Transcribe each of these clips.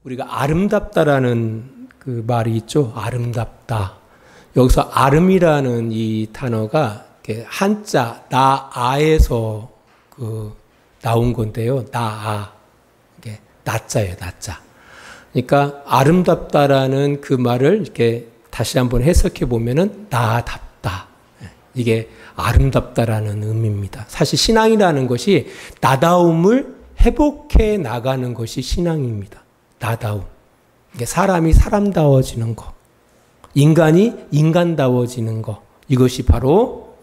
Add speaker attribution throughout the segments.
Speaker 1: 우리가 아름답다라는 그 말이 있죠. 아름답다. 여기서 아름이라는 이 단어가 한자 나아에서 나온 건데요. 나아. 이게 나자예요, 나자. 그러니까 아름답다라는 그 말을 이렇게 다시 한번 해석해 보면은 나답다. 이게 아름답다라는 의미입니다. 사실 신앙이라는 것이 나다움을 회복해 나가는 것이 신앙입니다. 나다움. 이게 사람이 사람다워지는 거. 인간이 인간다워지는 거. 이것이 바로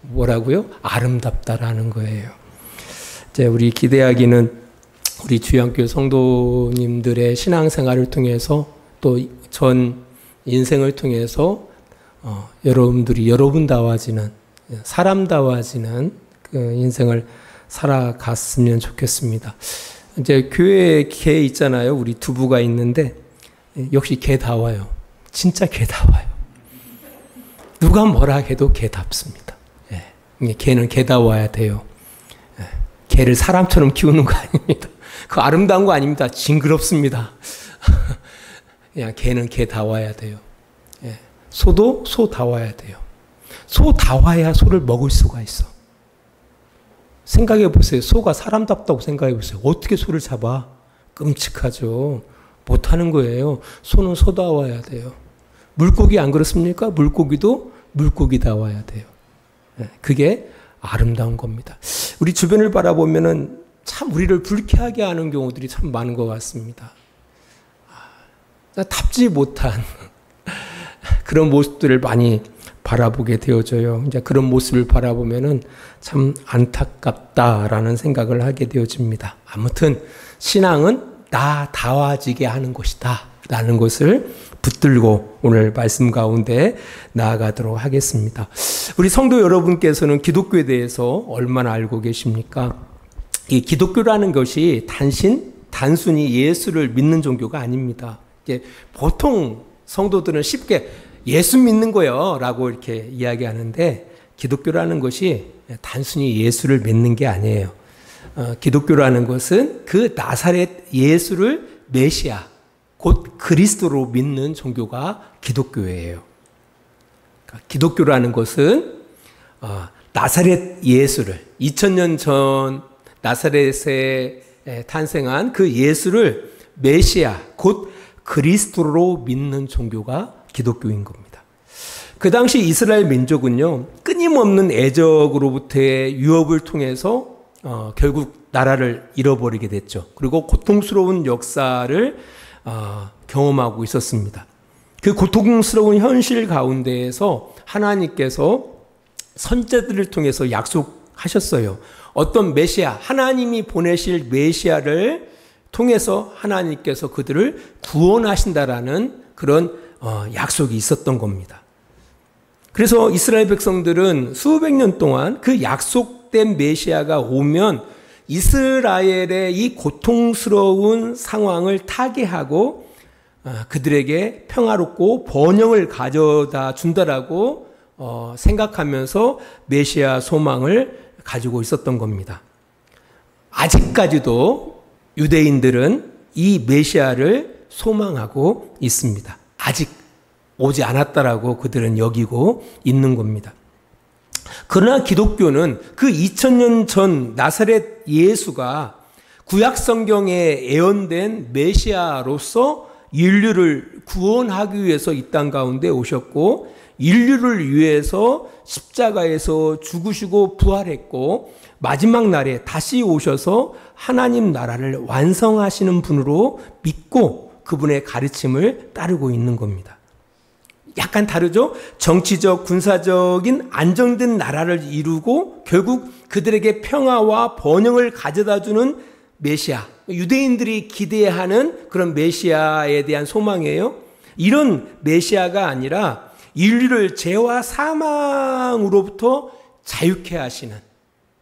Speaker 1: 뭐라고요? 아름답다라는 거예요. 이제 우리 기대하기는 우리 주양교 성도님들의 신앙생활을 통해서 또 전 인생을 통해서 여러분들이 여러분다워지는 사람다워지는 그 인생을 살아갔으면 좋겠습니다. 이제 교회에 개 있잖아요. 우리 두부가 있는데 역시 개다워요. 진짜 개다워요. 누가 뭐라 해도 개답습니다. 예. 개는 개다워야 돼요. 예. 개를 사람처럼 키우는 거 아닙니다. 그 아름다운 거 아닙니다. 징그럽습니다. 그냥 개는 개다워야 돼요. 예. 소도 소다워야 돼요. 소다워야 소를 먹을 수가 있어. 생각해 보세요. 소가 사람답다고 생각해 보세요. 어떻게 소를 잡아? 끔찍하죠. 못하는 거예요. 소는 소다워야 돼요. 물고기 안 그렇습니까? 물고기도 물고기다워야 돼요. 그게 아름다운 겁니다. 우리 주변을 바라보면은 참 우리를 불쾌하게 하는 경우들이 참 많은 것 같습니다. 답지 못한 그런 모습들을 많이 바라보게 되어져요. 이제 그런 모습을 바라보면은 참 안타깝다라는 생각을 하게 되어집니다. 아무튼 신앙은 나다워지게 하는 것이다 라는 것을 붙들고 오늘 말씀 가운데 나아가도록 하겠습니다. 우리 성도 여러분께서는 기독교에 대해서 얼마나 알고 계십니까? 이 기독교라는 것이 단순히 예수를 믿는 종교가 아닙니다. 보통 성도들은 쉽게 예수 믿는 거요 라고 이렇게 이야기하는데 기독교라는 것이 단순히 예수를 믿는 게 아니에요. 기독교라는 것은 그 나사렛 예수를 메시아, 곧 그리스도로 믿는 종교가 기독교예요. 그러니까 기독교라는 것은 나사렛 예수를 2000년 전 나사렛에 탄생한 그 예수를 메시아, 곧 그리스도로 믿는 종교가 기독교인 겁니다. 그 당시 이스라엘 민족은요, 끊임없는 애적으로부터의 유업을 통해서 결국 나라를 잃어버리게 됐죠. 그리고 고통스러운 역사를 경험하고 있었습니다. 그 고통스러운 현실 가운데에서 하나님께서 선지자들을 통해서 약속하셨어요. 어떤 메시아, 하나님이 보내실 메시아를 통해서 하나님께서 그들을 구원하신다라는 그런 약속이 있었던 겁니다. 그래서 이스라엘 백성들은 수백 년 동안 그 약속된 메시아가 오면 이스라엘의 이 고통스러운 상황을 타개하고 그들에게 평화롭고 번영을 가져다 준다라고 생각하면서 메시아 소망을 가지고 있었던 겁니다. 아직까지도 유대인들은 이 메시아를 소망하고 있습니다. 아직 오지 않았다라고 그들은 여기고 있는 겁니다. 그러나 기독교는 그 2000년 전 나사렛 예수가 구약 성경에 예언된 메시아로서 인류를 구원하기 위해서 이 땅 가운데 오셨고 인류를 위해서 십자가에서 죽으시고 부활했고 마지막 날에 다시 오셔서 하나님 나라를 완성하시는 분으로 믿고 그분의 가르침을 따르고 있는 겁니다. 약간 다르죠? 정치적, 군사적인 안정된 나라를 이루고 결국 그들에게 평화와 번영을 가져다주는 메시아, 유대인들이 기대하는 그런 메시아에 대한 소망이에요. 이런 메시아가 아니라 인류를 죄와 사망으로부터 자유케 하시는,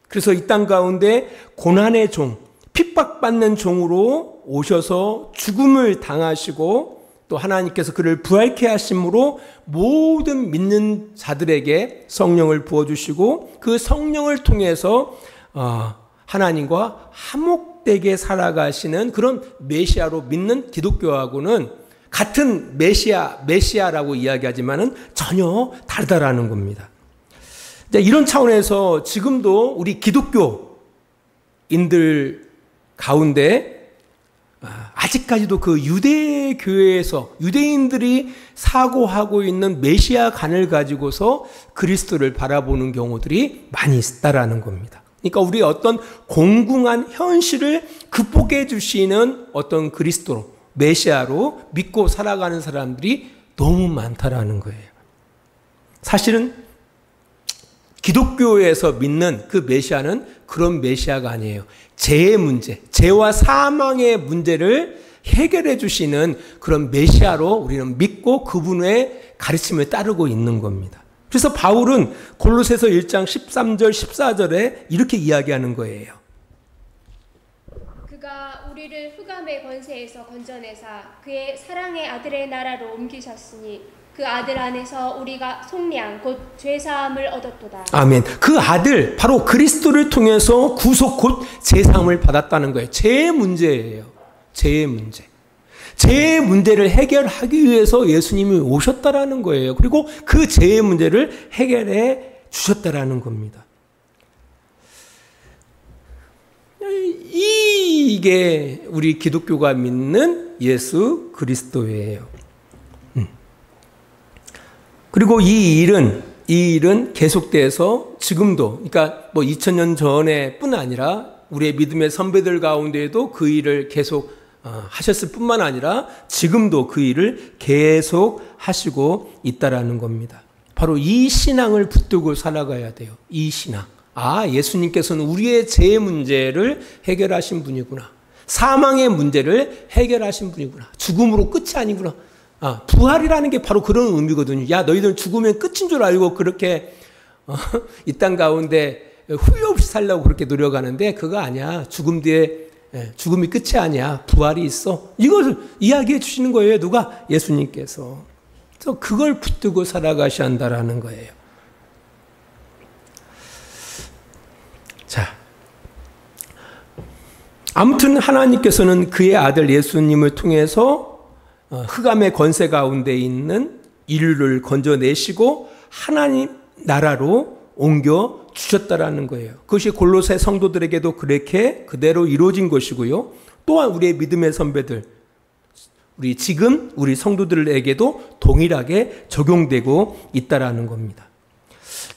Speaker 1: 그래서 이 땅 가운데 고난의 종, 핍박받는 종으로 오셔서 죽음을 당하시고 또 하나님께서 그를 부활케 하심으로 모든 믿는 자들에게 성령을 부어주시고 그 성령을 통해서 하나님과 화목되는 헛되게 살아가시는 그런 메시아로 믿는 기독교하고는 같은 메시아라고 이야기하지만은 전혀 다르다라는 겁니다. 이런 차원에서 지금도 우리 기독교인들 가운데 아직까지도 그 유대교회에서 유대인들이 사고하고 있는 메시아관을 가지고서 그리스도를 바라보는 경우들이 많이 있다라는 겁니다. 그러니까 우리의 어떤 공공한 현실을 극복해 주시는 어떤 그리스도로 메시아로 믿고 살아가는 사람들이 너무 많다라는 거예요. 사실은 기독교에서 믿는 그 메시아는 그런 메시아가 아니에요. 죄의 문제, 죄와 사망의 문제를 해결해 주시는 그런 메시아로 우리는 믿고 그분의 가르침을 따르고 있는 겁니다. 그래서 바울은 골로새서 1장 13절 14절에 이렇게 이야기하는 거예요.
Speaker 2: 그가 우리를 흑암의 권세에서 건져내사 그의 사랑의 아들의 나라로 옮기셨으니 그 아들 안에서 우리가 속량 곧 죄사함을 얻었도다.
Speaker 1: 아멘. 그 아들 바로 그리스도를 통해서 구속 곧 죄사함을 받았다는 거예요. 죄의 문제예요. 죄의 문제. 죄의 문제를 해결하기 위해서 예수님이 오셨다라는 거예요. 그리고 그 죄의 문제를 해결해 주셨다라는 겁니다. 이게 우리 기독교가 믿는 예수 그리스도예요. 그리고 이 일은 계속돼서 지금도, 그러니까 2000년 전에 뿐 아니라 우리의 믿음의 선배들 가운데에도 그 일을 계속 하셨을 뿐만 아니라 지금도 그 일을 계속 하시고 있다라는 겁니다. 바로 이 신앙을 붙들고 살아가야 돼요. 이 신앙. 예수님께서는 우리의 죄의 문제를 해결하신 분이구나. 사망의 문제를 해결하신 분이구나. 죽음으로 끝이 아니구나. 부활이라는 게 바로 그런 의미거든요. 야, 너희들은 죽으면 끝인 줄 알고 그렇게 이 땅 가운데 후회 없이 살려고 그렇게 노력하는데 그거 아니야. 죽음 뒤에 죽음이 끝이 아니야. 부활이 있어. 이걸 이야기해 주시는 거예요. 누가? 예수님께서. 그래서 그걸 붙들고 살아가셔야 한다라는 거예요. 자, 아무튼 하나님께서는 그의 아들 예수님을 통해서 흑암의 권세 가운데 있는 인류를 건져내시고 하나님 나라로 옮겨 주셨다라는 거예요. 그것이 골로새 성도들에게도 그렇게 그대로 이루어진 것이고요. 또한 우리의 믿음의 선배들, 우리 성도들에게도 동일하게 적용되고 있다라는 겁니다.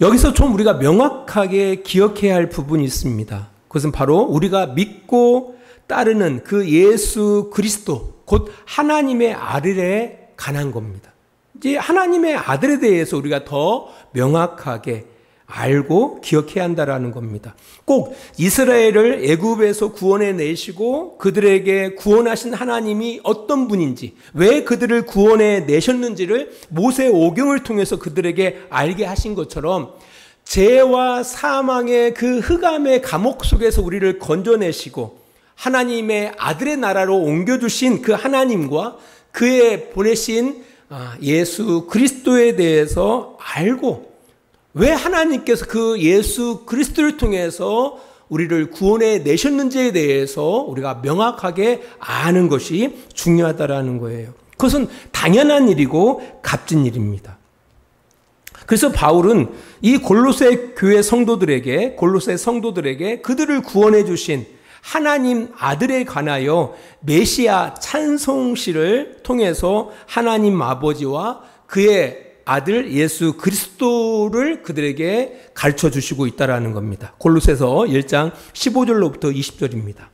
Speaker 1: 여기서 좀 우리가 명확하게 기억해야 할 부분이 있습니다. 그것은 바로 우리가 믿고 따르는 그 예수 그리스도, 곧 하나님의 아들에 관한 겁니다. 이제 하나님의 아들에 대해서 우리가 더 명확하게 알고 기억해야 한다라는 겁니다. 꼭 이스라엘을 애굽에서 구원해 내시고 그들에게 구원하신 하나님이 어떤 분인지, 왜 그들을 구원해 내셨는지를 모세 오경을 통해서 그들에게 알게 하신 것처럼 죄와 사망의 그 흑암의 감옥 속에서 우리를 건져내시고 하나님의 아들의 나라로 옮겨주신 그 하나님과 그의 보내신 예수 그리스도에 대해서 알고, 왜 하나님께서 그 예수 그리스도를 통해서 우리를 구원해 내셨는지에 대해서 우리가 명확하게 아는 것이 중요하다라는 거예요. 그것은 당연한 일이고 값진 일입니다. 그래서 바울은 이 골로새 교회 성도들에게 그들을 구원해 주신 하나님 아들에 관하여 메시아 찬송시를 통해서 하나님 아버지와 그의 아들 예수 그리스도를 그들에게 가르쳐 주시고 있다라는 겁니다. 골로새서 1장 15절로부터 20절입니다.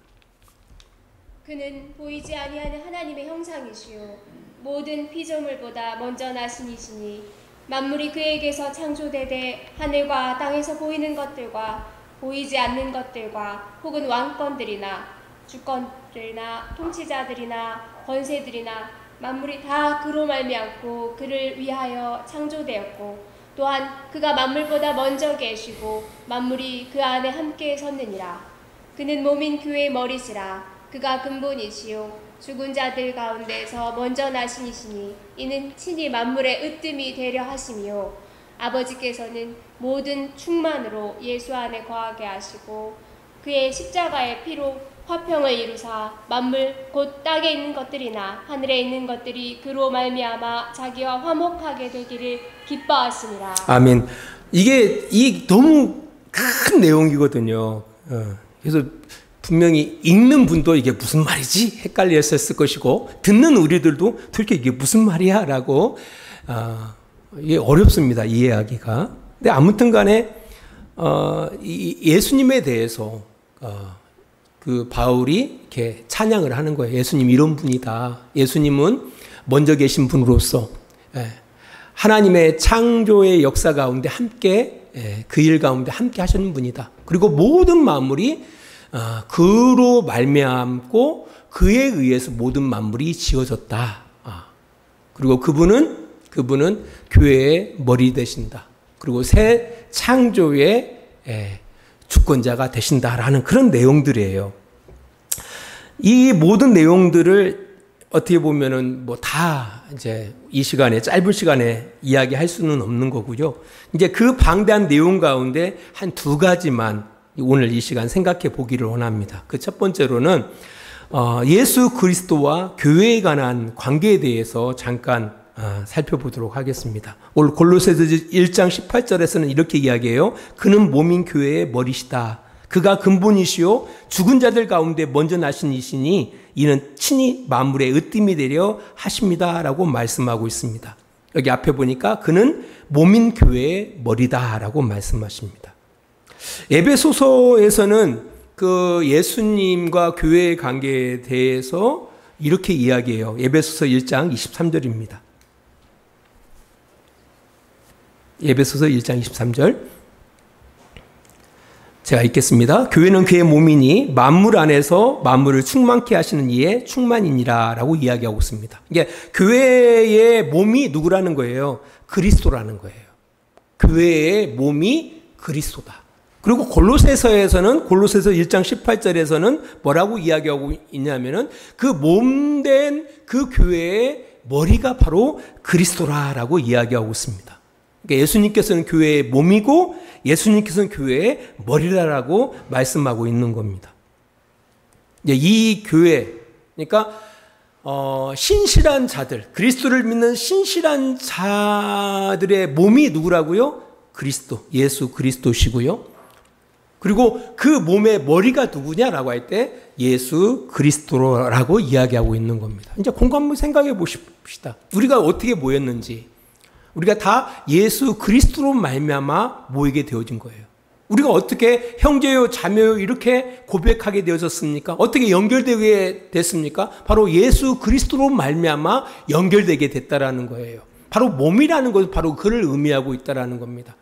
Speaker 2: 그는 보이지 아니하는 하나님의 형상이시요 모든 피조물보다 먼저 나신 이시니 만물이 그에게서 창조되되 하늘과 땅에서 보이는 것들과 보이지 않는 것들과 혹은 왕권들이나 주권들이나 통치자들이나 권세들이나 만물이 다 그로 말미암고 그를 위하여 창조되었고 또한 그가 만물보다 먼저 계시고 만물이 그 안에 함께 섰느니라. 그는 몸인 교회의 머리시라. 그가 근본이시요 죽은 자들 가운데서 먼저 나신 이시니 이는 친히 만물의 으뜸이 되려 하심이요 아버지께서는 모든 충만으로 예수 안에 거하게 하시고 그의 십자가의 피로 화평을 이루사 만물 곧 땅에 있는 것들이나 하늘에 있는 것들이 그로 말미암아 자기와 화목하게 되기를 기뻐하시니라.
Speaker 1: 아멘. 이게 너무 큰 내용이거든요. 그래서 분명히 읽는 분도 이게 무슨 말이지? 헷갈렸을 것이고, 듣는 우리들도 도대체 이게 무슨 말이야? 라고, 이게 어렵습니다. 이해하기가. 근데 아무튼 간에, 예수님에 대해서, 그 바울이 이렇게 찬양을 하는 거예요. 예수님 이런 분이다. 예수님은 먼저 계신 분으로서, 하나님의 창조의 역사 가운데 함께, 그 일 가운데 함께 하시는 분이다. 그리고 모든 만물이 그로 말미암고 그에 의해서 모든 만물이 지어졌다. 그리고 그분은 교회의 머리 되신다. 그리고 새 창조의 주권자가 되신다라는 그런 내용들이에요. 이 모든 내용들을 어떻게 보면은 뭐 다 이제 이 시간에, 짧은 시간에 이야기할 수는 없는 거고요. 이제 그 방대한 내용 가운데 한 두 가지만 오늘 이 시간 생각해 보기를 원합니다. 그 첫 번째로는 예수 그리스도와 교회에 관한 관계에 대해서 잠깐 살펴보도록 하겠습니다. 오늘 골로새서 1장 18절에서는 이렇게 이야기해요. 그는 몸인 교회의 머리시다. 그가 근본이시요 죽은 자들 가운데 먼저 나신 이시니 이는 친히 만물의 으뜸이 되려 하십니다. 라고 말씀하고 있습니다. 여기 앞에 보니까 그는 몸인 교회의 머리다 라고 말씀하십니다. 에베소서에서는 그 예수님과 교회의 관계에 대해서 이렇게 이야기해요. 에베소서 1장 23절입니다. 에베소서 1장 23절. 제가 읽겠습니다. 교회는 그의 몸이니 만물 안에서 만물을 충만케 하시는 이의 충만이니라 라고 이야기하고 있습니다. 이게 교회의 몸이 누구라는 거예요? 그리스도라는 거예요. 교회의 몸이 그리스도다. 그리고 골로새서에서는 골로새서 1장 18절에서는 뭐라고 이야기하고 있냐면은 그 몸된 그 교회의 머리가 바로 그리스도라라고 이야기하고 있습니다. 그러니까 예수님께서는 교회의 몸이고 예수님께서는 교회의 머리라라고 말씀하고 있는 겁니다. 이 교회, 그러니까 신실한 자들, 그리스도를 믿는 신실한 자들의 몸이 누구라고요? 그리스도, 예수 그리스도시고요. 그리고 그 몸의 머리가 누구냐라고 할 때 예수 그리스도라고 이야기하고 있는 겁니다. 이제 공부 한번 생각해 보십시다. 우리가 어떻게 모였는지. 우리가 다 예수 그리스도로 말미암아 모이게 되어진 거예요. 우리가 어떻게 형제요 자매요 이렇게 고백하게 되어졌습니까? 어떻게 연결되게 됐습니까? 바로 예수 그리스도로 말미암아 연결되게 됐다라는 거예요. 바로 몸이라는 것은 바로 그를 의미하고 있다라는 겁니다.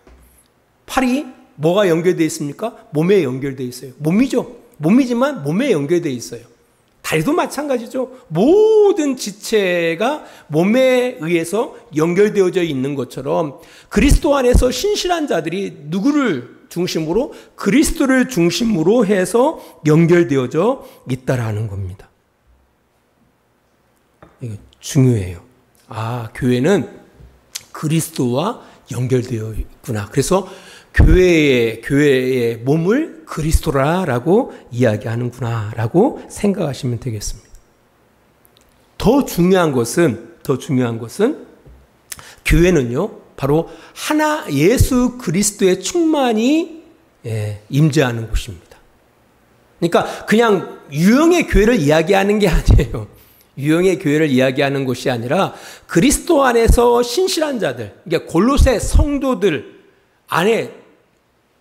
Speaker 1: 팔이 뭐가 연결되어 있습니까? 몸에 연결되어 있어요. 몸이죠. 몸이지만 몸에 연결되어 있어요. 다리도 마찬가지죠. 모든 지체가 몸에 의해서 연결되어져 있는 것처럼 그리스도 안에서 신실한 자들이 누구를 중심으로? 그리스도를 중심으로 해서 연결되어져 있다라는 겁니다. 이거 중요해요. 교회는 그리스도와 연결되어 있구나. 그래서 교회의 몸을 그리스도라라고 이야기하는구나라고 생각하시면 되겠습니다. 더 중요한 것은 교회는요, 바로 하나 예수 그리스도의 충만이 임재하는 곳입니다. 그러니까 그냥 유형의 교회를 이야기하는 게 아니에요. 유형의 교회를 이야기하는 것이 아니라 그리스도 안에서 신실한 자들, 그러니까 골로새 성도들 안에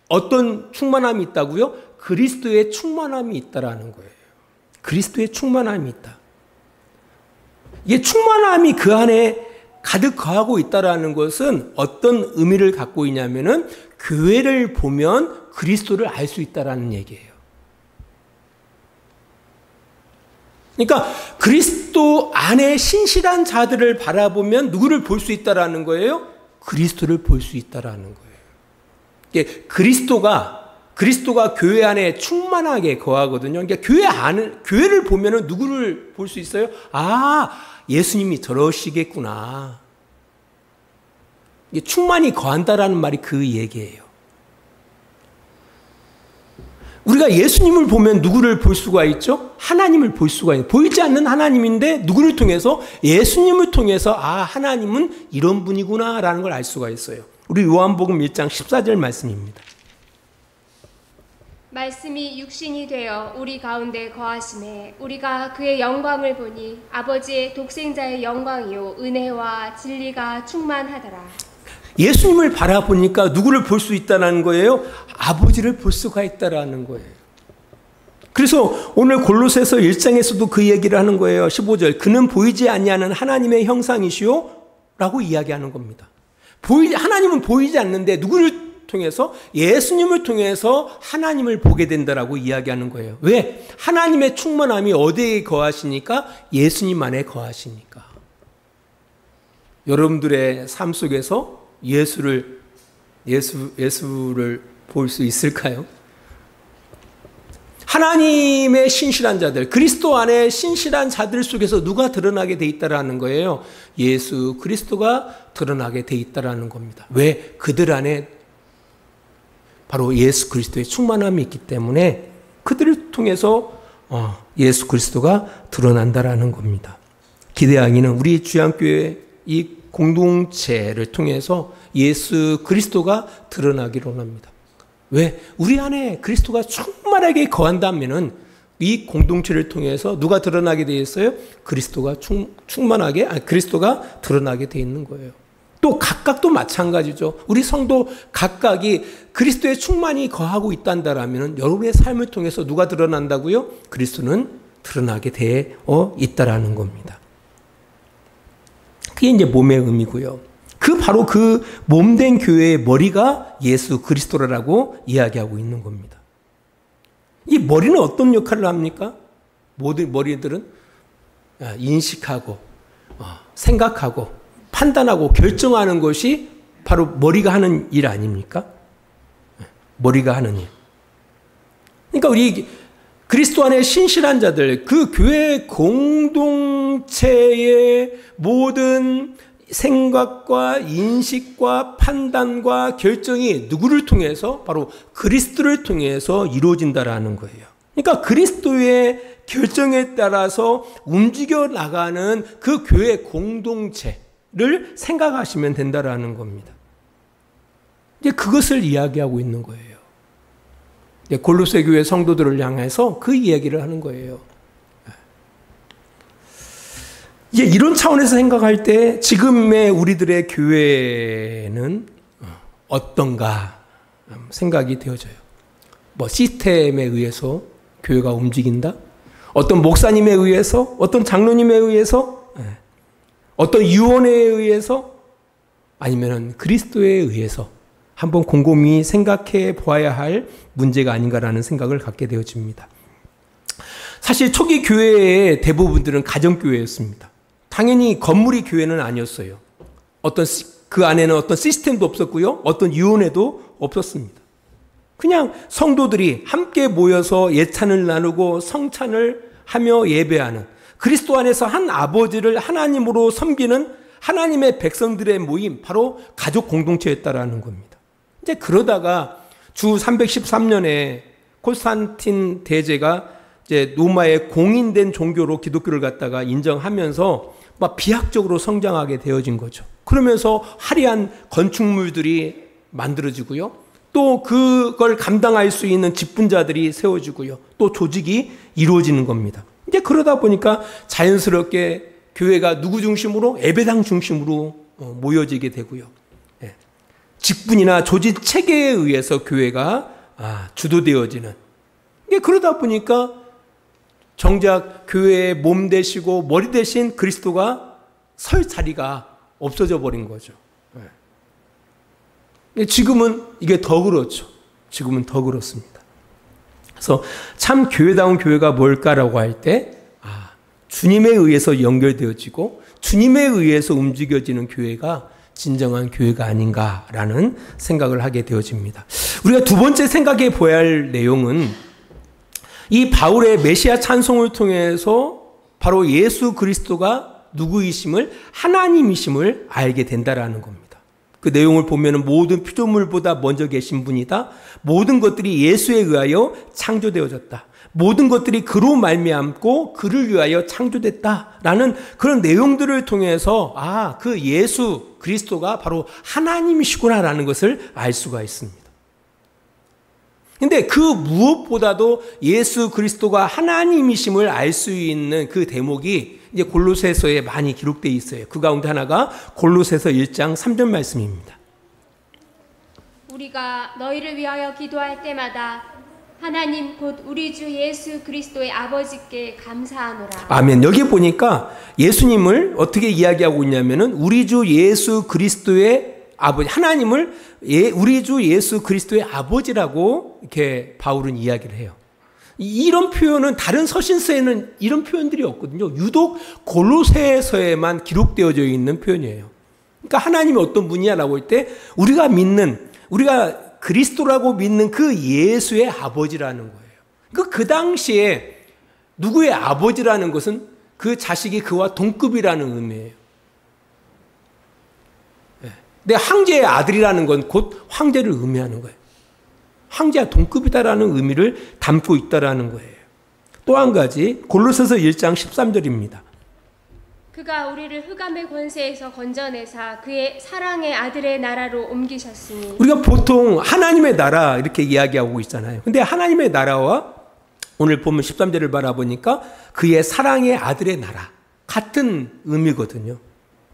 Speaker 1: 어떤 충만함이 있다고요? 그리스도의 충만함이 있다라는 거예요. 그리스도의 충만함이 있다. 이게 충만함이 그 안에 가득 거하고 있다라는 것은 어떤 의미를 갖고 있냐면은 교회를 보면 그리스도를 알 수 있다라는 얘기예요. 그러니까 그리스도 안에 신실한 자들을 바라보면 누구를 볼 수 있다라는 거예요? 그리스도를 볼 수 있다라는 거예요. 그리스도가 교회 안에 충만하게 거하거든요. 그러니까 교회를 보면은 누구를 볼 수 있어요? 예수님이 저러시겠구나. 충만히 거한다라는 말이 그 얘기예요. 우리가 예수님을 보면 누구를 볼 수가 있죠? 하나님을 볼 수가 있어요. 보이지 않는 하나님인데 누구를 통해서? 예수님을 통해서 하나님은 이런 분이구나 라는 걸 알 수가 있어요. 우리 요한복음 1장 14절 말씀입니다.
Speaker 2: 말씀이 육신이 되어 우리 가운데 거하심에 우리가 그의 영광을 보니 아버지의 독생자의 영광이요 은혜와 진리가 충만하더라.
Speaker 1: 예수님을 바라보니까 누구를 볼 수 있다는 거예요? 아버지를 볼 수가 있다라는 거예요. 그래서 오늘 골로새서 1장에서도 그 얘기를 하는 거예요. 15절. 그는 보이지 아니하는 하나님의 형상이시오 라고 이야기하는 겁니다. 하나님은 보이지 않는데 누구를 통해서? 예수님을 통해서 하나님을 보게 된다라고 이야기하는 거예요. 왜? 하나님의 충만함이 어디에 거하시니까? 예수님 안에 거하시니까. 여러분들의 삶 속에서 예수를 볼 수 있을까요? 하나님의 신실한 자들, 그리스도 안에 신실한 자들 속에서 누가 드러나게 돼 있다라는 거예요? 예수 그리스도가 드러나게 돼 있다라는 겁니다. 왜? 그들 안에 바로 예수 그리스도의 충만함이 있기 때문에 그들을 통해서 예수 그리스도가 드러난다라는 겁니다. 기대하기는 우리 주양교회 이 공동체를 통해서 예수 그리스도가 드러나기를 원합니다. 왜? 우리 안에 그리스도가 충만하게 거한다면은 이 공동체를 통해서 누가 드러나게 되어 있어요? 그리스도가 그리스도가 드러나게 되어 있는 거예요. 또 각각도 마찬가지죠. 우리 성도 각각이 그리스도의 충만이 거하고 있단다라면 여러분의 삶을 통해서 누가 드러난다고요? 그리스도는 드러나게 되어 있다라는 겁니다. 그게 이제 몸의 의미고요. 바로 그 몸된 교회의 머리가 예수 그리스도라고 이야기하고 있는 겁니다. 이 머리는 어떤 역할을 합니까? 모든 머리들은 인식하고 생각하고 판단하고 결정하는 것이 바로 머리가 하는 일 아닙니까? 머리가 하는 일. 그러니까 우리 그리스도 안에 신실한 자들, 그 교회 공동체의 모든 생각과 인식과 판단과 결정이 누구를 통해서? 바로 그리스도를 통해서 이루어진다라는 거예요. 그러니까 그리스도의 결정에 따라서 움직여 나가는 그 교회 공동체를 생각하시면 된다라는 겁니다. 이제 그것을 이야기하고 있는 거예요. 골로새 교회 성도들을 향해서 그 이야기를 하는 거예요. 이제 이런 차원에서 생각할 때 지금의 우리들의 교회는 어떤가 생각이 되어져요. 시스템에 의해서 교회가 움직인다? 어떤 목사님에 의해서? 어떤 장로님에 의해서? 어떤 유언에 의해서? 아니면 그리스도에 의해서? 한번 곰곰이 생각해 보아야 할 문제가 아닌가라는 생각을 갖게 되어집니다. 사실 초기 교회의 대부분들은 가정교회였습니다. 당연히 건물이 교회는 아니었어요. 그 안에는 어떤 시스템도 없었고요. 어떤 유언회도 없었습니다. 그냥 성도들이 함께 모여서 예찬을 나누고 성찬을 하며 예배하는 그리스도 안에서 한 아버지를 하나님으로 섬기는 하나님의 백성들의 모임, 바로 가족 공동체였다라는 겁니다. 이제 그러다가 주 313년에 콘스탄틴 대제가 이제 로마의 공인된 종교로 기독교를 갖다가 인정하면서 막 비약적으로 성장하게 되어진 거죠. 그러면서 화려한 건축물들이 만들어지고요. 또 그걸 감당할 수 있는 직분자들이 세워지고요. 또 조직이 이루어지는 겁니다. 이제 그러다 보니까 자연스럽게 교회가 누구 중심으로? 예배당 중심으로 모여지게 되고요. 직분이나 조직 체계에 의해서 교회가 주도되어지는. 이게 그러다 보니까 정작 교회의 몸 되시고 머리 대신 그리스도가 설 자리가 없어져 버린 거죠. 지금은 이게 더 그렇죠. 지금은 더 그렇습니다. 그래서 참 교회다운 교회가 뭘까라고 할 때 주님에 의해서 연결되어지고 주님에 의해서 움직여지는 교회가 진정한 교회가 아닌가라는 생각을 하게 되어집니다. 우리가 두 번째 생각해 보아야 할 내용은 이 바울의 메시아 찬송을 통해서 바로 예수 그리스도가 누구이심을, 하나님이심을 알게 된다라는 겁니다. 그 내용을 보면 모든 피조물보다 먼저 계신 분이다. 모든 것들이 예수에 의하여 창조되어졌다. 모든 것들이 그로 말미암고 그를 위하여 창조됐다라는 그런 내용들을 통해서 그 예수 그리스도가 바로 하나님이시구나라는 것을 알 수가 있습니다. 근데 그 무엇보다도 예수 그리스도가 하나님이심을 알 수 있는 그 대목이 이제 골로새서에 많이 기록되어 있어요. 그 가운데 하나가 골로새서 1장 3절 말씀입니다.
Speaker 2: 우리가 너희를 위하여 기도할 때마다 하나님 곧 우리 주 예수 그리스도의 아버지께 감사하노라.
Speaker 1: 아멘. 여기 보니까 예수님을 어떻게 이야기하고 있냐면은 우리 주 예수 그리스도의 아버지, 하나님을 우리 주 예수 그리스도의 아버지라고 이렇게 바울은 이야기를 해요. 이런 표현은 다른 서신서에는 이런 표현들이 없거든요. 유독 골로새서에만 기록되어져 있는 표현이에요. 그러니까 하나님이 어떤 분이냐라고 할 때 우리가 그리스도라고 믿는 그 예수의 아버지라는 거예요. 그 당시에 누구의 아버지라는 것은 그 자식이 그와 동급이라는 의미예요. 근데 황제의 아들이라는 건 곧 황제를 의미하는 거예요. 황제와 동급이다라는 의미를 담고 있다라는 거예요. 또 한 가지 골로새서 1장 13절입니다.
Speaker 2: 그가 우리를 흑암의 권세에서 건져내사 그의 사랑의 아들의 나라로 옮기셨으니.
Speaker 1: 우리가 보통 하나님의 나라 이렇게 이야기하고 있잖아요. 근데 하나님의 나라와 오늘 보면 13절을 바라보니까 그의 사랑의 아들의 나라 같은 의미거든요.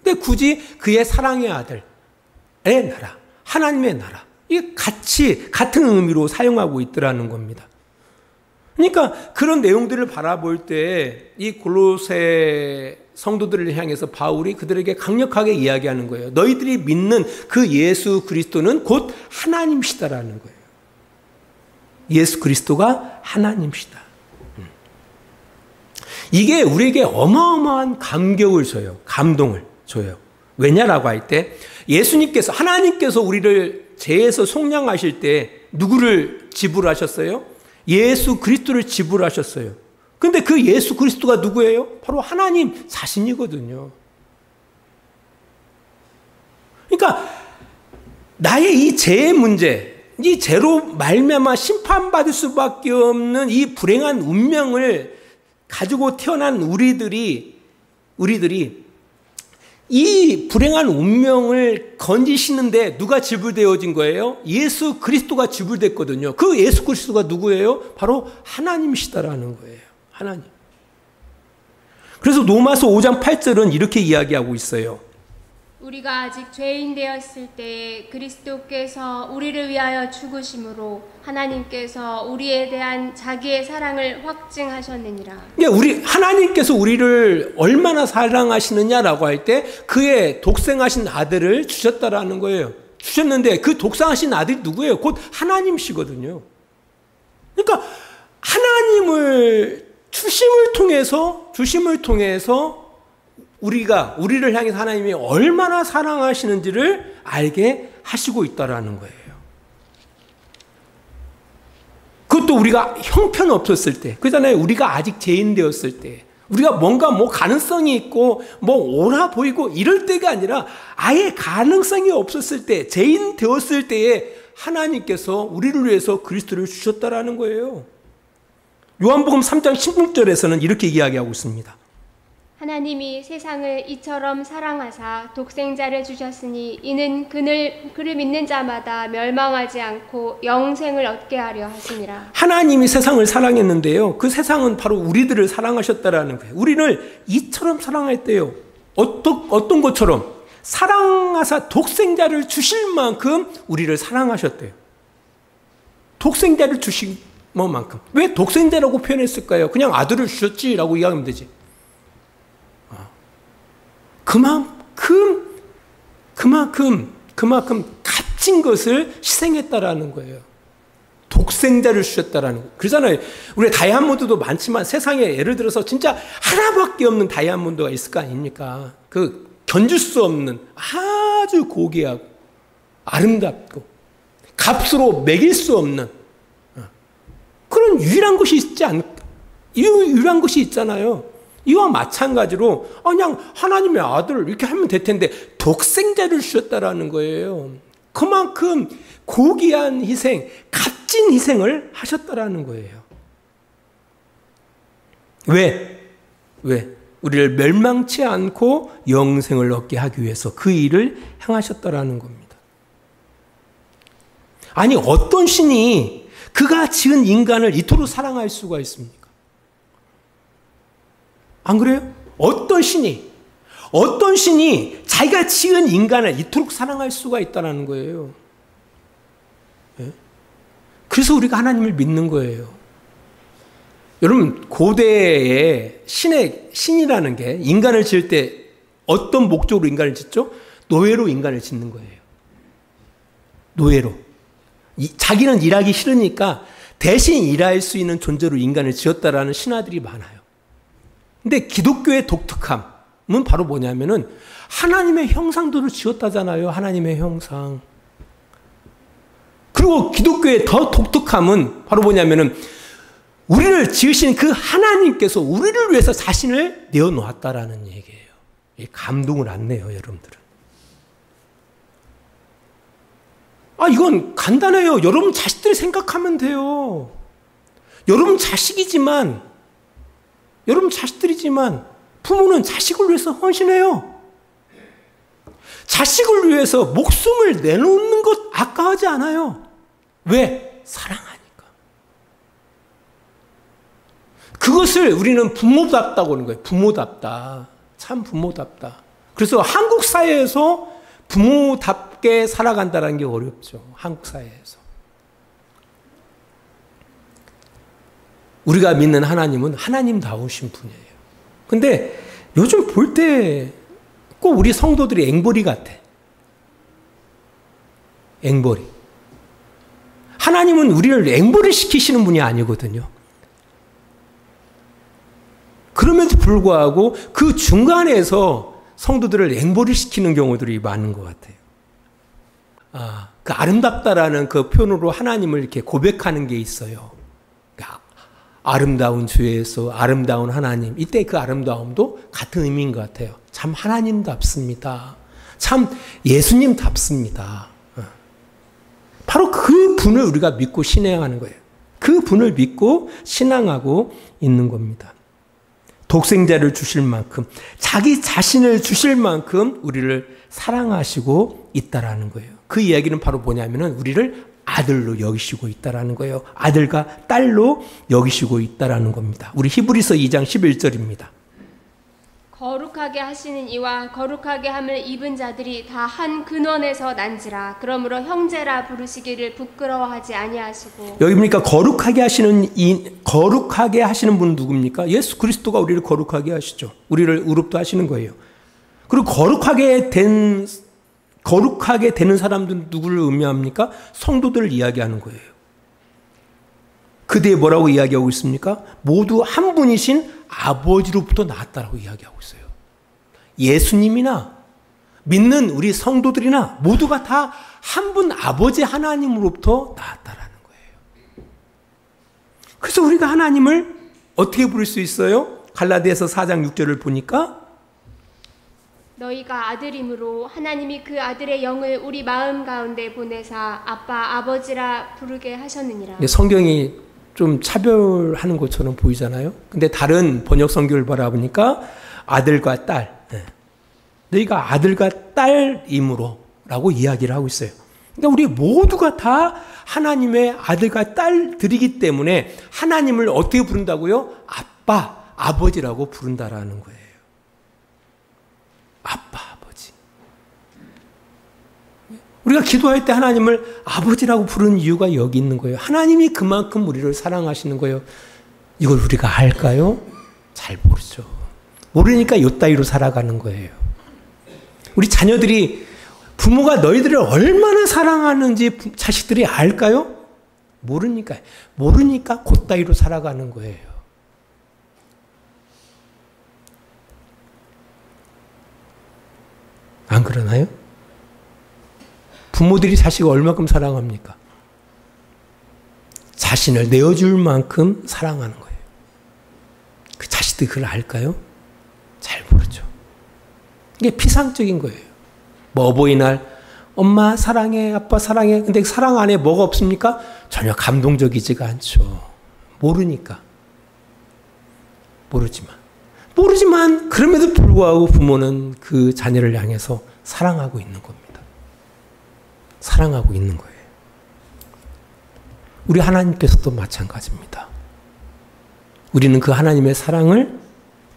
Speaker 1: 근데 굳이 그의 사랑의 아들의 나라, 하나님의 나라 이게 같은 의미로 사용하고 있더라는 겁니다. 그러니까 그런 내용들을 바라볼 때 이 골로새 성도들을 향해서 바울이 그들에게 강력하게 이야기하는 거예요. 너희들이 믿는 그 예수 그리스도는 곧 하나님이시다라는 거예요. 예수 그리스도가 하나님이시다. 이게 우리에게 어마어마한 감격을 줘요. 감동을 줘요. 왜냐라고 할 때 예수님께서 하나님께서 우리를 죄에서 속량하실 때 누구를 지불하셨어요? 예수 그리스도를 지불하셨어요. 근데 그 예수 그리스도가 누구예요? 바로 하나님 자신이거든요. 그러니까 나의 이 죄의 문제, 이 죄로 말미암아 심판받을 수밖에 없는 이 불행한 운명을 가지고 태어난 우리들이 이 불행한 운명을 건지시는데 누가 지불되어진 거예요? 예수 그리스도가 지불됐거든요. 그 예수 그리스도가 누구예요? 바로 하나님이시다라는 거예요. 하나님. 그래서 로마서 5장 8절은 이렇게 이야기하고 있어요.
Speaker 2: 우리가 아직 죄인 되었을 때 그리스도께서 우리를 위하여 죽으심으로 하나님께서 우리에 대한 자기의 사랑을 확증하셨느니라.
Speaker 1: 하나님께서 우리를 얼마나 사랑하시느냐라고 할 때 그의 독생하신 아들을 주셨다라는 거예요. 주셨는데 그 독생하신 아들이 누구예요? 곧 하나님이시거든요. 그러니까 하나님을 주심을 통해서 우리를 향해서 하나님이 얼마나 사랑하시는지를 알게 하시고 있다라는 거예요. 그것도 우리가 형편없었을 때, 그잖아요. 우리가 아직 죄인 되었을 때, 우리가 뭔가 가능성이 있고 옳아 보이고 이럴 때가 아니라 아예 가능성이 없었을 때, 죄인 되었을 때에 하나님께서 우리를 위해서 그리스도를 주셨다라는 거예요. 요한복음 3장 16절에서는 이렇게 이야기하고 있습니다.
Speaker 2: 하나님이 세상을 이처럼 사랑하사 독생자를 주셨으니 이는 그를 믿는 자마다 멸망하지 않고 영생을 얻게 하려 하심이라. 하나님이
Speaker 1: 세상을 사랑했는데요. 그 세상은 바로 우리들을 사랑하셨다라는 거예요. 우리를 이처럼 사랑했대요. 어떤 것처럼? 사랑하사 독생자를 주실 만큼 우리를 사랑하셨대요. 독생자를 주신 만큼. 왜 독생자라고 표현했을까요? 그냥 아들을 주셨지라고 이야기하면 되지. 그만큼 값진 것을 희생했다라는 거예요. 독생자를 주셨다라는 거예요. 그러잖아요. 우리 다이아몬드도 많지만 세상에 예를 들어서 진짜 하나밖에 없는 다이아몬드가 있을 거 아닙니까? 견줄 수 없는 아주 고귀하고 아름답고 값으로 매길 수 없는 그런 유일한 것이 있잖아요. 이와 마찬가지로 그냥 하나님의 아들 이렇게 하면 될 텐데 독생자를 주셨다라는 거예요. 그만큼 고귀한 희생, 값진 희생을 하셨다라는 거예요. 왜? 우리를 멸망치 않고 영생을 얻게 하기 위해서 그 일을 행하셨다라는 겁니다. 아니 어떤 신이 그가 지은 인간을 이토록 사랑할 수가 있습니까? 안 그래요? 어떤 신이 자기가 지은 인간을 이토록 사랑할 수가 있다는 거예요. 예? 그래서 우리가 하나님을 믿는 거예요. 여러분 고대의 신이라는 게 인간을 지을 때 어떤 목적으로 인간을 짓죠? 노예로 인간을 짓는 거예요. 노예로. 자기는 일하기 싫으니까 대신 일할 수 있는 존재로 인간을 지었다라는 신화들이 많아요. 근데 기독교의 독특함은 바로 뭐냐면은 하나님의 형상대로 지었다잖아요. 하나님의 형상. 그리고 기독교의 더 독특함은 바로 뭐냐면은 우리를 지으신 그 하나님께서 우리를 위해서 자신을 내어놓았다라는 얘기예요. 감동을 안 내요, 여러분들은. 이건 간단해요. 여러분 자식들 생각하면 돼요. 여러분 자식들이지만 부모는 자식을 위해서 헌신해요. 자식을 위해서 목숨을 내놓는 것 아까워하지 않아요. 왜? 사랑하니까. 그것을 우리는 부모답다고 하는 거예요. 부모답다. 참 부모답다. 그래서 한국 사회에서 부모답게 살아간다는 게 어렵죠. 한국 사회에서. 우리가 믿는 하나님은 하나님다우신 분이에요. 근데 요즘 볼 때 꼭 우리 성도들이 앵벌이 같아. 앵벌이. 하나님은 우리를 앵벌을 시키시는 분이 아니거든요. 그럼에도 불구하고 그 중간에서 성도들을 앵벌을 시키는 경우들이 많은 것 같아요. 그 아름답다라는 그 표현으로 하나님을 이렇게 고백하는 게 있어요. 아름다운 주에서 아름다운 하나님. 이때 그 아름다움도 같은 의미인 것 같아요. 참 하나님답습니다. 참 예수님답습니다. 바로 그 분을 우리가 믿고 신앙하는 거예요. 그 분을 믿고 신앙하고 있는 겁니다. 독생자를 주실 만큼, 자기 자신을 주실 만큼 우리를 사랑하시고 있다라는 거예요. 그 이야기는 바로 뭐냐면은 우리를 아들로 여기시고 있다라는 거예요. 아들과 딸로 여기시고 있다라는 겁니다. 우리 히브리서 2장 11절입니다.
Speaker 2: 거룩하게 하시는 이와 거룩하게 함을 입은 자들이 다 한 근원에서 난지라. 그러므로 형제라 부르시기를 부끄러워하지 아니하시고. 여기입니까?
Speaker 1: 거룩하게 하시는 분은 누굽니까? 예수 그리스도가 우리를 거룩하게 하시죠. 우리를 의롭다 하시는 거예요. 그리고 거룩하게 되는 사람들은 누구를 의미합니까? 성도들을 이야기하는 거예요. 그대에 뭐라고 이야기하고 있습니까? 모두 한 분이신 아버지로부터 나왔다라고 이야기하고 있어요. 예수님이나 믿는 우리 성도들이나 모두가 다 한 분 아버지 하나님으로부터 나왔다라는 거예요. 그래서 우리가 하나님을 어떻게 부를 수 있어요? 갈라디아서 4장 6절을 보니까
Speaker 2: 너희가 아들이므로 하나님이 그 아들의 영을 우리 마음 가운데 보내사 아빠 아버지라 부르게 하셨느니라.
Speaker 1: 성경이 좀 차별하는 것처럼 보이잖아요. 근데 다른 번역 성경을 바라보니까 아들과 딸, 너희가 아들과 딸이므로 라고 이야기를 하고 있어요. 그러니까 우리 모두가 다 하나님의 아들과 딸들이기 때문에 하나님을 어떻게 부른다고요? 아빠, 아버지라고 부른다라는 거예요. 아빠, 아버지. 우리가 기도할 때 하나님을 아버지라고 부르는 이유가 여기 있는 거예요. 하나님이 그만큼 우리를 사랑하시는 거예요. 이걸 우리가 알까요? 잘 모르죠. 모르니까 요따위로 살아가는 거예요. 우리 자녀들이 부모가 너희들을 얼마나 사랑하는지 자식들이 알까요? 모르니까 그따위로 살아가는 거예요. 안 그러나요? 부모들이 자식을 얼마큼 사랑합니까? 자신을 내어줄 만큼 사랑하는 거예요. 그 자식들이 그걸 알까요? 이게 피상적인 거예요. 뭐 어버이날 엄마 사랑해, 아빠 사랑해. 근데 사랑 안에 뭐가 없습니까? 전혀 감동적이지가 않죠. 모르니까. 모르지만 그럼에도 불구하고 부모는 그 자녀를 향해서 사랑하고 있는 겁니다. 사랑하고 있는 거예요. 우리 하나님께서도 마찬가지입니다. 우리는 그 하나님의 사랑을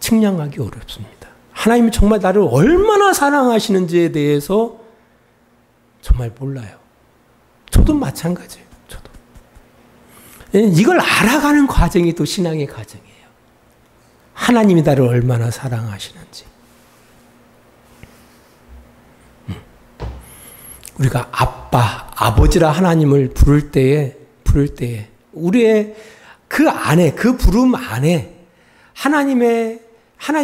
Speaker 1: 측량하기 어렵습니다. 하나님이 정말 나를 얼마나 사랑하시는지에 대해서 정말 몰라요. 저도 마찬가지예요. 저도. 이걸 알아가는 과정이 또 신앙의 과정이에요. 하나님이 나를 얼마나 사랑하시는지. 우리가 아빠, 아버지라 하나님을 부를 때에 우리의 그 안에, 그 부름 안에 하나님이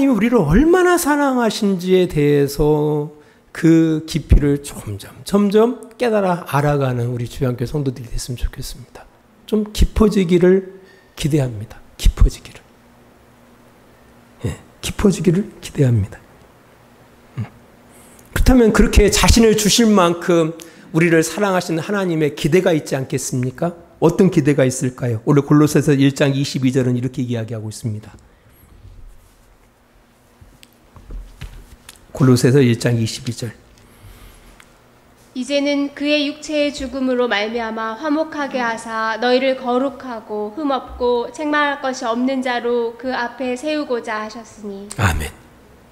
Speaker 1: 우리를 얼마나 사랑하신지에 대해서 그 깊이를 점점 깨달아 알아가는 우리 주양교회 성도들이 됐으면 좋겠습니다. 좀 깊어지기를 기대합니다. 깊어지기를 기대합니다. 그렇다면 그렇게 자신을 주실 만큼 우리를 사랑하시는 하나님의 기대가 있지 않겠습니까? 어떤 기대가 있을까요? 오늘 골로새서 1장 22절은 이렇게 이야기하고 있습니다. 골로새서 1장 22절.
Speaker 2: 이제는 그의 육체의 죽음으로 말미암아 화목하게 하사 너희를 거룩하고 흠없고 책망할 것이 없는 자로 그 앞에 세우고자 하셨으니.
Speaker 1: 아멘.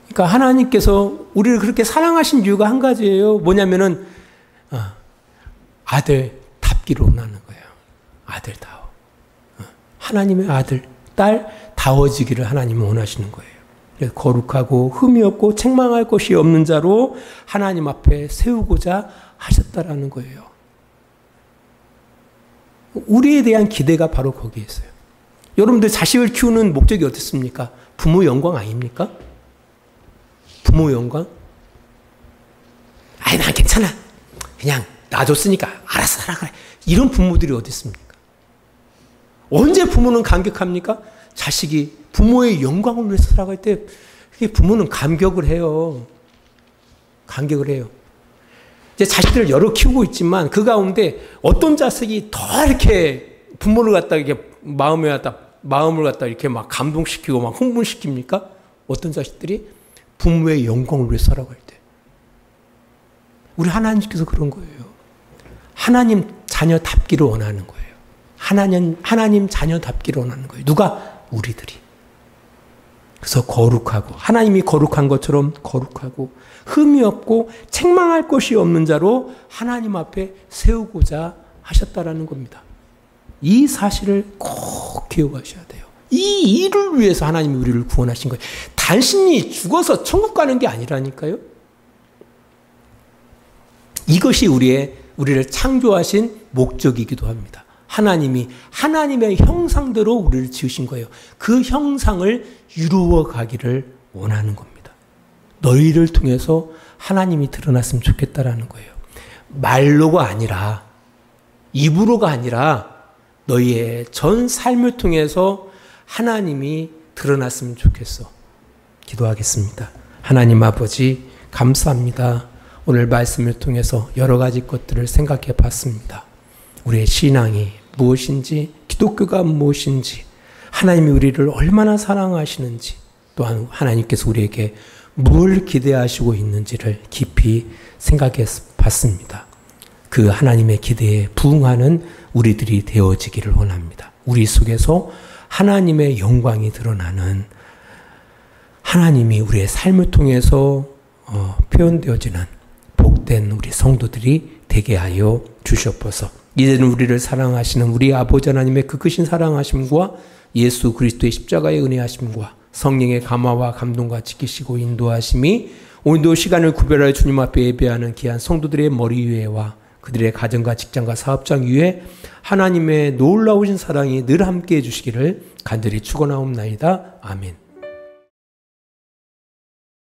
Speaker 1: 그러니까 하나님께서 우리를 그렇게 사랑하신 이유가 한 가지예요. 뭐냐면은 아들답기로 원하는 거예요. 아들다워. 하나님의 아들, 딸 다워지기를 하나님은 원하시는 거예요. 거룩하고 흠이 없고 책망할 것이 없는 자로 하나님 앞에 세우고자 하셨다라는 거예요. 우리에 대한 기대가 바로 거기에 있어요. 여러분들 자식을 키우는 목적이 어떻습니까? 부모 영광 아닙니까? 부모 영광? 아이, 난 괜찮아. 그냥 놔줬으니까 알아서 하라 그래. 이런 부모들이 어디 있습니까? 언제 부모는 감격합니까? 자식이 부모의 영광을 위해서 살아갈 때 부모는 감격을 해요. 이제 자식들을 여러 키우고 있지만 그 가운데 어떤 자식이 더 이렇게 부모를 갖다 이렇게 마음을 갖다 이렇게 막 감동시키고 막 흥분시킵니까? 어떤 자식들이 부모의 영광을 위해서 살아갈 때. 우리 하나님께서 그런 거예요. 하나님 자녀답기를 원하는 거예요. 하나님 자녀답기를 원하는 거예요. 누가? 우리들이. 그래서 거룩하고 하나님이 거룩한 것처럼 거룩하고 흠이 없고 책망할 것이 없는 자로 하나님 앞에 세우고자 하셨다라는 겁니다. 이 사실을 꼭 기억하셔야 돼요. 이 일을 위해서 하나님이 우리를 구원하신 거예요. 단순히 죽어서 천국 가는 게 아니라니까요. 이것이 우리를 창조하신 목적이기도 합니다. 하나님이 하나님의 형상대로 우리를 지으신 거예요. 그 형상을 이루어 가기를 원하는 겁니다. 너희를 통해서 하나님이 드러났으면 좋겠다라는 거예요. 말로가 아니라, 입으로가 아니라 너희의 전 삶을 통해서 하나님이 드러났으면 좋겠어. 기도하겠습니다. 하나님 아버지, 감사합니다. 오늘 말씀을 통해서 여러 가지 것들을 생각해 봤습니다. 우리의 신앙이 무엇인지, 기독교가 무엇인지, 하나님이 우리를 얼마나 사랑하시는지, 또한 하나님께서 우리에게 뭘 기대하시고 있는지를 깊이 생각해 봤습니다. 그 하나님의 기대에 부응하는 우리들이 되어지기를 원합니다. 우리 속에서 하나님의 영광이 드러나는, 하나님이 우리의 삶을 통해서 표현되어지는 복된 우리 성도들이 되게 하여 주시옵소서. 이제는 우리를 사랑하시는 우리 아버지 하나님의 그 크신 사랑하심과 예수 그리스도의 십자가의 은혜하심과 성령의 감화와 감동과 지키시고 인도하심이 오늘도 시간을 구별하여 주님 앞에 예배하는 귀한 성도들의 머리 위에와 그들의 가정과 직장과 사업장 위에 하나님의 놀라우신 사랑이 늘 함께해 주시기를 간절히 축원하옵나이다. 아멘.